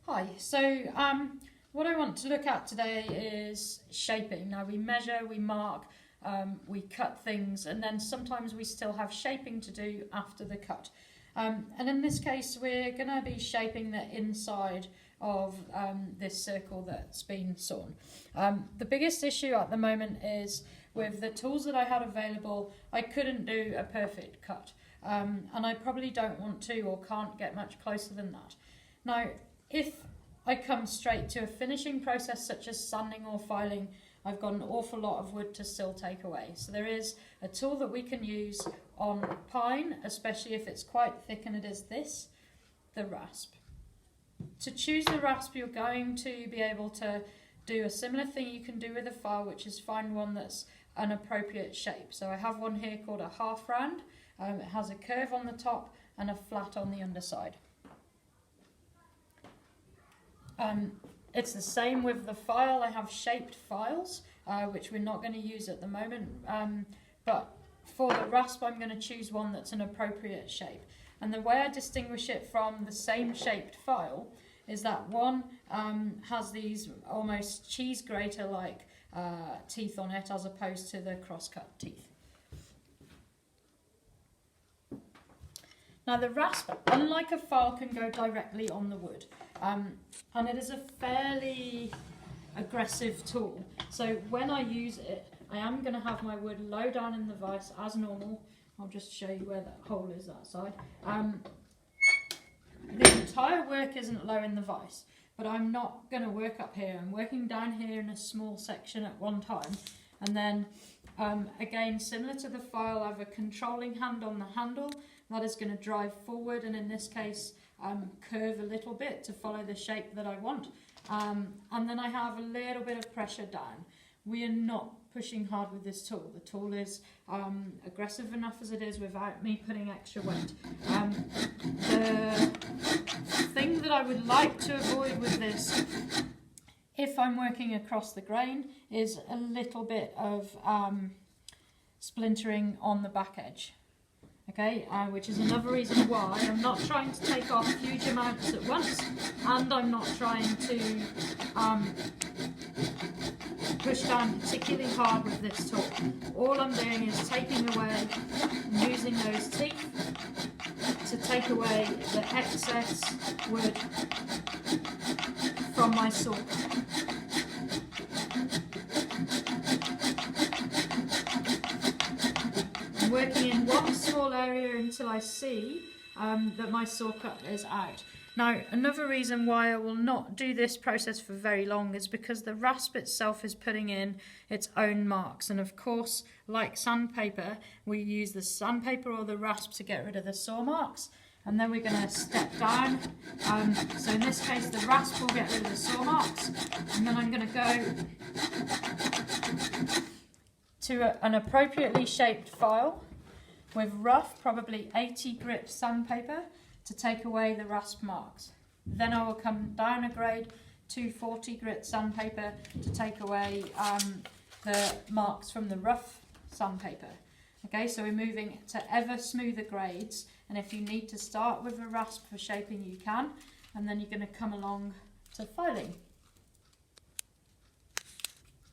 Hi, so what I want to look at today is shaping. Now we measure, we mark, we cut things, and then sometimes we still have shaping to do after the cut. And in this case we're going to be shaping the inside of this circle that's been sawn. The biggest issue at the moment is with the tools that I had available, I couldn't do a perfect cut. And I probably don't want to or can't get much closer than that. Now, if I come straight to a finishing process such as sanding or filing, I've got an awful lot of wood to still take away. So there is a tool that we can use on pine, especially if it's quite thick, and it is this, the rasp. To choose the rasp, you're going to be able to do a similar thing you can do with a file, which is find one that's an appropriate shape. So I have one here called a half round. It has a curve on the top and a flat on the underside. It's the same with the file. I have shaped files, which we're not going to use at the moment, but for the rasp I'm going to choose one that's an appropriate shape. And the way I distinguish it from the same shaped file is that one has these almost cheese grater like teeth on it, as opposed to the cross-cut teeth. Now the rasp, unlike a file, can go directly on the wood, and it is a fairly aggressive tool. So when I use it, I am going to have my wood low down in the vise as normal. I'll just show you where that hole is that side. The entire work isn't low in the vise, but I'm not going to work up here. I'm working down here in a small section at one time, and then again, similar to the file, I have a controlling hand on the handle that is going to drive forward, and in this case curve a little bit to follow the shape that I want, and then I have a little bit of pressure down. We are not pushing hard with this tool. The tool is aggressive enough as it is without me putting extra weight. The thing that I would like to avoid with this, if I'm working across the grain, is a little bit of splintering on the back edge. Okay, which is another reason why I'm not trying to take off huge amounts at once, and I'm not trying to push down particularly hard with this tool. All I'm doing is taking away, using those teeth to take away the excess wood from my saw. I'm working in one small area until I see that my saw cut is out. Now, another reason why I will not do this process for very long is because the rasp itself is putting in its own marks, and of course, like sandpaper, we use the sandpaper or the rasp to get rid of the saw marks, and then we're going to step down. So in this case, the rasp will get rid of the saw marks, and then I'm going to go to an appropriately shaped file with rough, probably 80 grit sandpaper, to take away the rasp marks. Then I will come down a grade to 40 grit sandpaper to take away the marks from the rough sandpaper. Okay, so we're moving to ever smoother grades, and if you need to start with a rasp for shaping, you can, and then you're going to come along to filing.